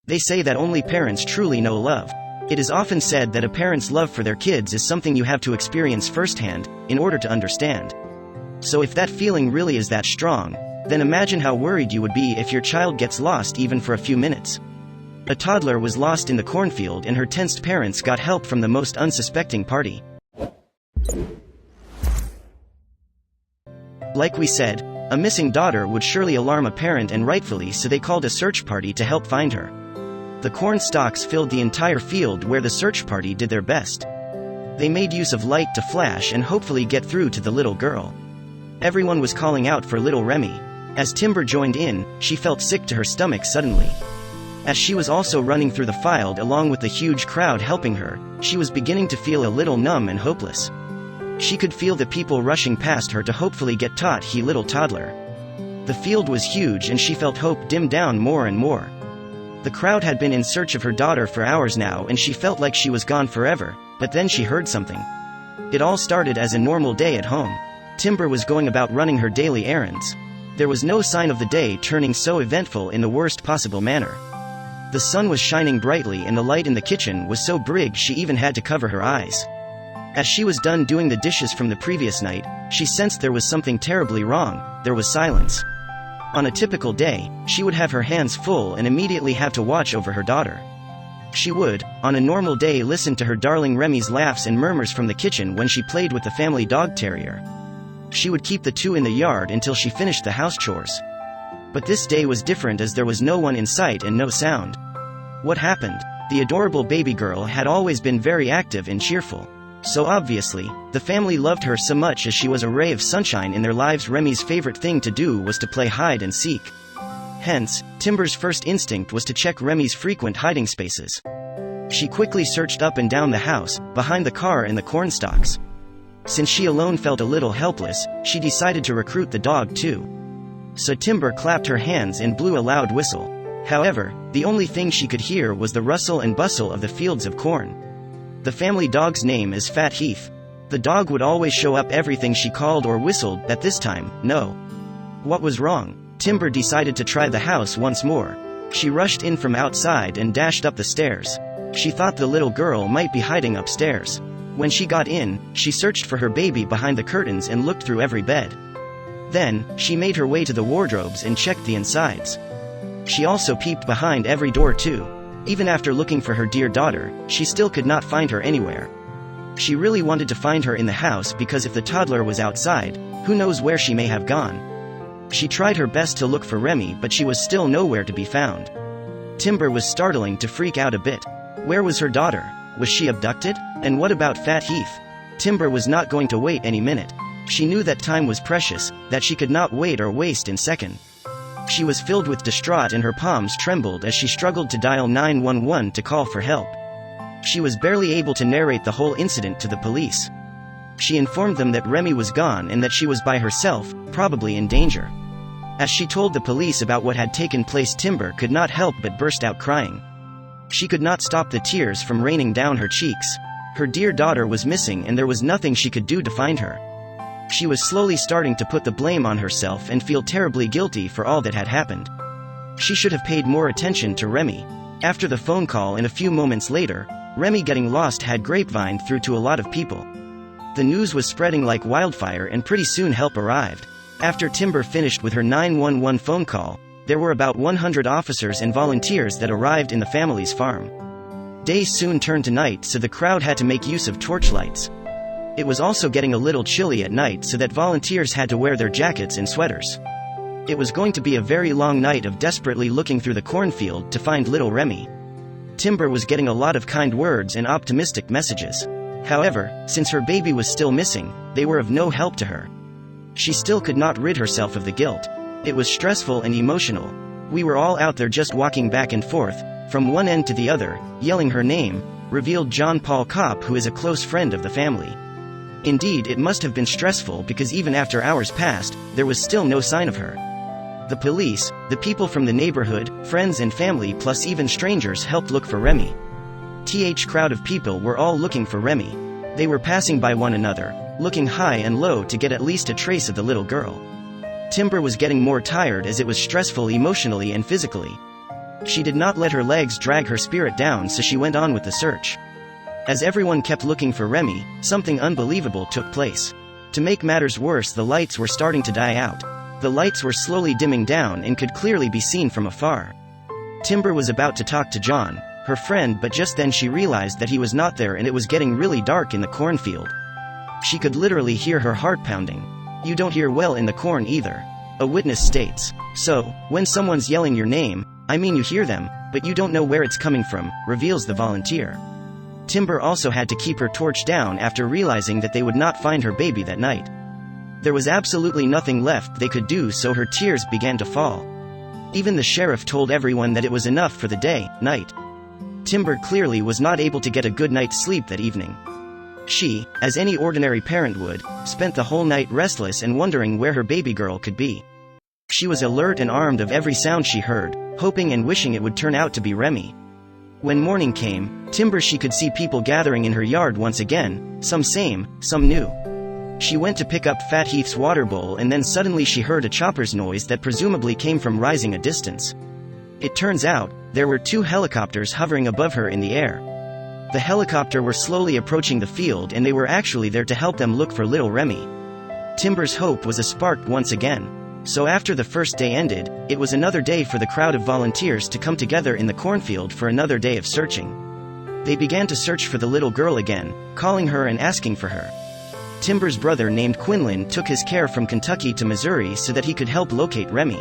They say that only parents truly know love. It is often said that a parent's love for their kids is something you have to experience firsthand, in order to understand. So if that feeling really is that strong, then imagine how worried you would be if your child gets lost even for a few minutes. A toddler was lost in the cornfield and her tensed parents got help from the most unsuspecting party. Like we said, a missing daughter would surely alarm a parent, and rightfully so. They called a search party to help find her. The corn stalks filled the entire field where the search party did their best. They made use of light to flash and hopefully get through to the little girl. Everyone was calling out for little Remy. As Timber joined in, she felt sick to her stomach suddenly. As she was also running through the field along with the huge crowd helping her, she was beginning to feel a little numb and hopeless. She could feel the people rushing past her to hopefully get taught he little toddler. The field was huge and she felt hope dim down more and more. The crowd had been in search of her daughter for hours now and she felt like she was gone forever, but then she heard something. It all started as a normal day at home. Timber was going about running her daily errands. There was no sign of the day turning so eventful in the worst possible manner. The sun was shining brightly and the light in the kitchen was so bright she even had to cover her eyes. As she was done doing the dishes from the previous night, she sensed there was something terribly wrong. There was silence. On a typical day, she would have her hands full and immediately have to watch over her daughter. She would, on a normal day, listen to her darling Remy's laughs and murmurs from the kitchen when she played with the family dog terrier. She would keep the two in the yard until she finished the house chores. But this day was different as there was no one in sight and no sound. What happened? The adorable baby girl had always been very active and cheerful. So obviously, the family loved her so much as she was a ray of sunshine in their lives. Remy's favorite thing to do was to play hide and seek. Hence, Timber's first instinct was to check Remy's frequent hiding spaces. She quickly searched up and down the house, behind the car and the cornstalks. Since she alone felt a little helpless, she decided to recruit the dog too. So Timber clapped her hands and blew a loud whistle. However, the only thing she could hear was the rustle and bustle of the fields of corn. The family dog's name is Fat Heath. The dog would always show up everything she called or whistled, but this time, no. What was wrong? Timber decided to try the house once more. She rushed in from outside and dashed up the stairs. She thought the little girl might be hiding upstairs. When she got in, she searched for her baby behind the curtains and looked through every bed. Then, she made her way to the wardrobes and checked the insides. She also peeped behind every door too. Even after looking for her dear daughter, she still could not find her anywhere. She really wanted to find her in the house because if the toddler was outside, who knows where she may have gone. She tried her best to look for Remy, but she was still nowhere to be found. Timber was starting to freak out a bit. Where was her daughter? Was she abducted? And what about Fat Heath? Timber was not going to wait any minute. She knew that time was precious, that she could not wait or waste a second. She was filled with distraught and her palms trembled as she struggled to dial 911 to call for help. She was barely able to narrate the whole incident to the police. She informed them that Remy was gone and that she was by herself, probably in danger. As she told the police about what had taken place, Timber could not help but burst out crying. She could not stop the tears from raining down her cheeks. Her dear daughter was missing and there was nothing she could do to find her. She was slowly starting to put the blame on herself and feel terribly guilty for all that had happened. She should have paid more attention to Remy. After the phone call and a few moments later, Remy getting lost had grapevined through to a lot of people. The news was spreading like wildfire and pretty soon help arrived. After Timber finished with her 911 phone call, there were about 100 officers and volunteers that arrived in the family's farm. Days soon turned to night, so the crowd had to make use of torchlights. It was also getting a little chilly at night, so that volunteers had to wear their jackets and sweaters. It was going to be a very long night of desperately looking through the cornfield to find little Remy. Timber was getting a lot of kind words and optimistic messages. However, since her baby was still missing, they were of no help to her. She still could not rid herself of the guilt. It was stressful and emotional. We were all out there just walking back and forth, from one end to the other, yelling her name, revealed John Paul Kopp, who is a close friend of the family. Indeed, it must have been stressful because even after hours passed, there was still no sign of her. The police, the people from the neighborhood, friends and family plus even strangers helped look for Remy. Crowd of people were all looking for Remy. They were passing by one another, looking high and low to get at least a trace of the little girl. Timber was getting more tired as it was stressful emotionally and physically. She did not let her legs drag her spirit down, so she went on with the search. As everyone kept looking for Remy, something unbelievable took place. To make matters worse, the lights were starting to die out. The lights were slowly dimming down and could clearly be seen from afar. Timber was about to talk to John, her friend, but just then she realized that he was not there and it was getting really dark in the cornfield. She could literally hear her heart pounding. "You don't hear well in the corn either," a witness states. "So, when someone's yelling your name, I mean you hear them, but you don't know where it's coming from," reveals the volunteer. Timber also had to keep her torch down after realizing that they would not find her baby that night. There was absolutely nothing left they could do, so her tears began to fall. Even the sheriff told everyone that it was enough for the night. Timber clearly was not able to get a good night's sleep that evening. She, as any ordinary parent would, spent the whole night restless and wondering where her baby girl could be. She was alert and armed of every sound she heard, hoping and wishing it would turn out to be Remy. When morning came, she could see people gathering in her yard once again, some same, some new. She went to pick up Fat Heath's water bowl, and then suddenly she heard a chopper's noise that presumably came from rising a distance. It turns out, there were 2 helicopters hovering above her in the air. The helicopter were slowly approaching the field, and they were actually there to help them look for little Remy. Timber's hope was sparked once again. So after the first day ended, it was another day for the crowd of volunteers to come together in the cornfield for another day of searching. They began to search for the little girl again, calling her and asking for her. Timber's brother named Quinlan took his care from Kentucky to Missouri so that he could help locate Remy.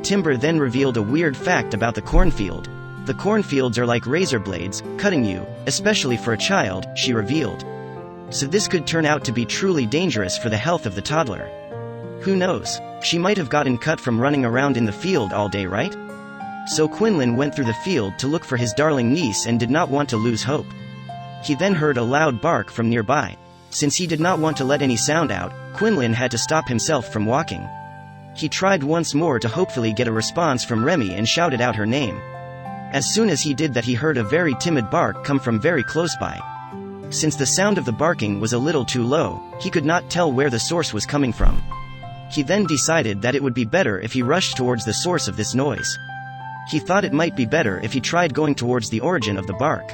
Timber then revealed a weird fact about the cornfield. "The cornfields are like razor blades, cutting you, especially for a child," she revealed. So this could turn out to be truly dangerous for the health of the toddler. Who knows? She might have gotten cut from running around in the field all day, right? So Quinlan went through the field to look for his darling niece and did not want to lose hope. He then heard a loud bark from nearby. Since he did not want to let any sound out, Quinlan had to stop himself from walking. He tried once more to hopefully get a response from Remy and shouted out her name. As soon as he did that, he heard a very timid bark come from very close by. Since the sound of the barking was a little too low, he could not tell where the source was coming from. He then decided that it would be better if he rushed towards the source of this noise. He thought it might be better if he tried going towards the origin of the bark.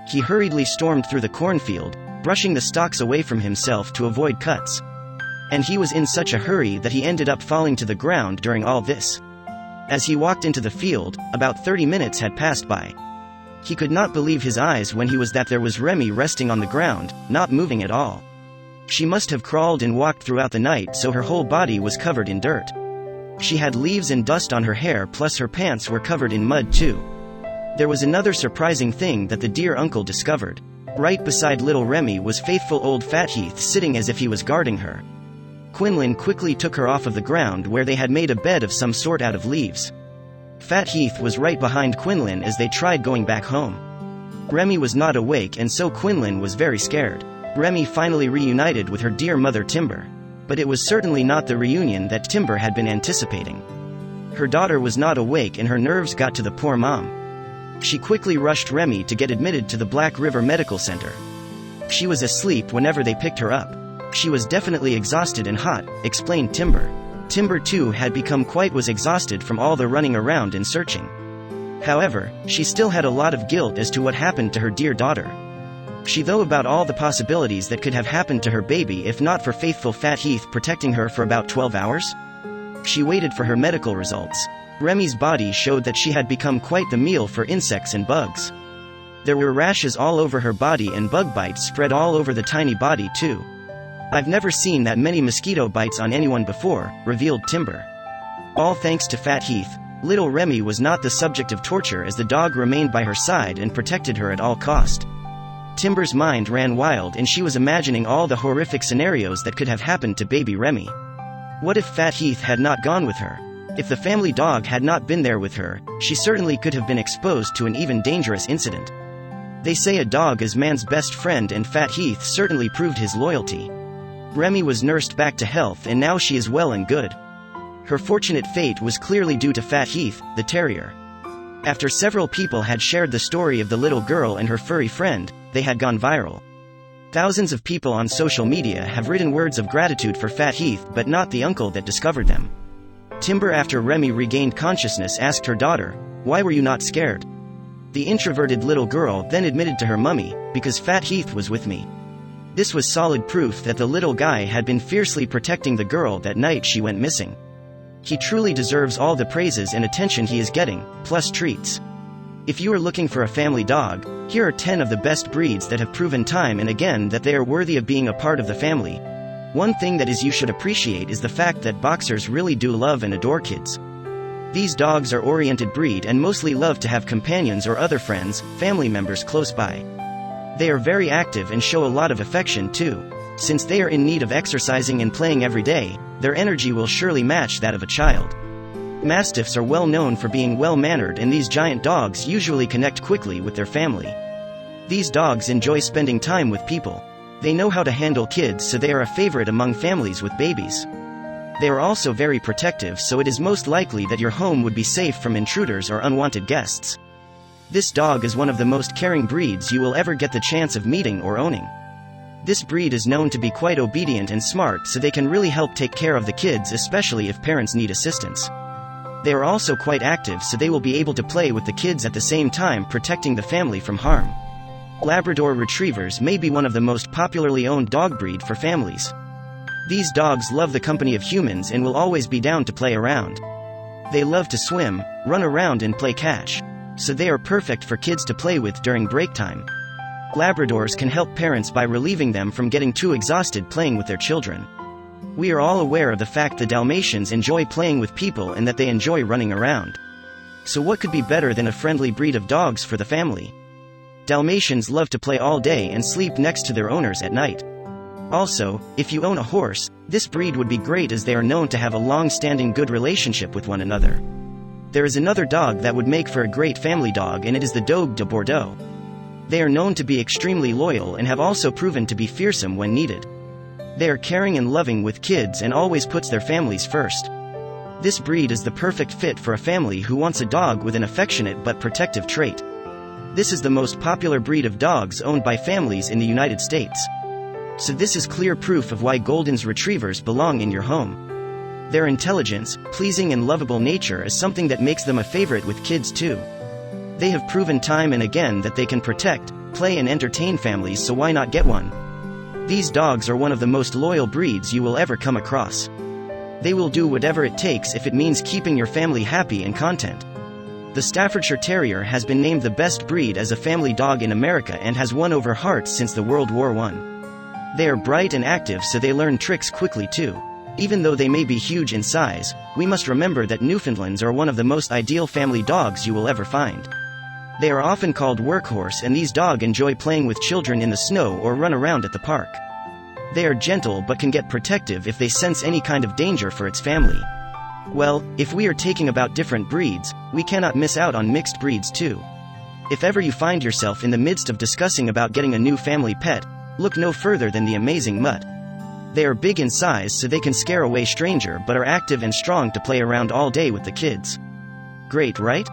He hurriedly stormed through the cornfield, brushing the stalks away from himself to avoid cuts. And he was in such a hurry that he ended up falling to the ground during all this. As he walked into the field, about 30 minutes had passed by. He could not believe his eyes when there was Remy resting on the ground, not moving at all. She must have crawled and walked throughout the night, so her whole body was covered in dirt. She had leaves and dust on her hair, plus her pants were covered in mud too. There was another surprising thing that the dear uncle discovered. Right beside little Remy was faithful old Fat Heath, sitting as if he was guarding her. Quinlan quickly took her off of the ground where they had made a bed of some sort out of leaves. Fat Heath was right behind Quinlan as they tried going back home. Remy was not awake, and so Quinlan was very scared. Remy finally reunited with her dear mother Timber. But it was certainly not the reunion that Timber had been anticipating. Her daughter was not awake and her nerves got to the poor mom. She quickly rushed Remy to get admitted to the Black River Medical Center. She was asleep whenever they picked her up. She was definitely exhausted and hot, explained Timber. Timber too had become quite exhausted from all the running around and searching. However, she still had a lot of guilt as to what happened to her dear daughter. She thought about all the possibilities that could have happened to her baby if not for faithful Fat Heath protecting her for about 12 hours. She waited for her medical results. Remy's body showed that she had become quite the meal for insects and bugs. There were rashes all over her body and bug bites spread all over the tiny body too. "I've never seen that many mosquito bites on anyone before," revealed Timber. All thanks to Fat Heath, little Remy was not the subject of torture as the dog remained by her side and protected her at all cost. Timber's mind ran wild and she was imagining all the horrific scenarios that could have happened to baby Remy. What if Fat Heath had not gone with her? If the family dog had not been there with her, she certainly could have been exposed to an even dangerous incident. They say a dog is man's best friend, and Fat Heath certainly proved his loyalty. Remy was nursed back to health and now she is well and good. Her fortunate fate was clearly due to Fat Heath, the terrier. After several people had shared the story of the little girl and her furry friend, they had gone viral. Thousands of people on social media have written words of gratitude for Fat Heath, but not the uncle that discovered them. Timber, after Remy regained consciousness, asked her daughter, Why were you not scared?" The introverted little girl then admitted to her mummy, "Because Fat Heath was with me." This was solid proof that the little guy had been fiercely protecting the girl that night she went missing. He truly deserves all the praises and attention he is getting, plus treats. If you are looking for a family dog, here are 10 of the best breeds that have proven time and again that they are worthy of being a part of the family. One thing that you should appreciate is the fact that boxers really do love and adore kids. These dogs are oriented breed and mostly love to have companions or other friends, family members close by. They are very active and show a lot of affection too. Since they are in need of exercising and playing every day, their energy will surely match that of a child. Mastiffs are well known for being well-mannered, and these giant dogs usually connect quickly with their family. These dogs enjoy spending time with people. They know how to handle kids, so they are a favorite among families with babies. They are also very protective, so it is most likely that your home would be safe from intruders or unwanted guests. This dog is one of the most caring breeds you will ever get the chance of meeting or owning. This breed is known to be quite obedient and smart, so they can really help take care of the kids, especially if parents need assistance. They are also quite active, so they will be able to play with the kids at the same time, protecting the family from harm. Labrador Retrievers may be one of the most popularly owned dog breed for families. These dogs love the company of humans and will always be down to play around. They love to swim, run around and play catch. So they are perfect for kids to play with during break time. Labradors can help parents by relieving them from getting too exhausted playing with their children. We are all aware of the fact that Dalmatians enjoy playing with people and that they enjoy running around. So what could be better than a friendly breed of dogs for the family? Dalmatians love to play all day and sleep next to their owners at night. Also, if you own a horse, this breed would be great, as they are known to have a long-standing good relationship with one another. There is another dog that would make for a great family dog, and it is the Dogue de Bordeaux. They are known to be extremely loyal and have also proven to be fearsome when needed. They are caring and loving with kids and always puts their families first. This breed is the perfect fit for a family who wants a dog with an affectionate but protective trait. This is the most popular breed of dogs owned by families in the United States. So this is clear proof of why Golden Retrievers belong in your home. Their intelligence, pleasing and lovable nature is something that makes them a favorite with kids too. They have proven time and again that they can protect, play and entertain families, so why not get one? These dogs are one of the most loyal breeds you will ever come across. They will do whatever it takes if it means keeping your family happy and content. The Staffordshire Terrier has been named the best breed as a family dog in America and has won over hearts since the World War I. They are bright and active, so they learn tricks quickly too. Even though they may be huge in size, we must remember that Newfoundlands are one of the most ideal family dogs you will ever find. They are often called workhorse, and these dogs enjoy playing with children in the snow or run around at the park. They are gentle but can get protective if they sense any kind of danger for its family. Well, if we are talking about different breeds, we cannot miss out on mixed breeds too. If ever you find yourself in the midst of discussing about getting a new family pet, look no further than the amazing mutt. They are big in size, so they can scare away stranger, but are active and strong to play around all day with the kids. Great, right?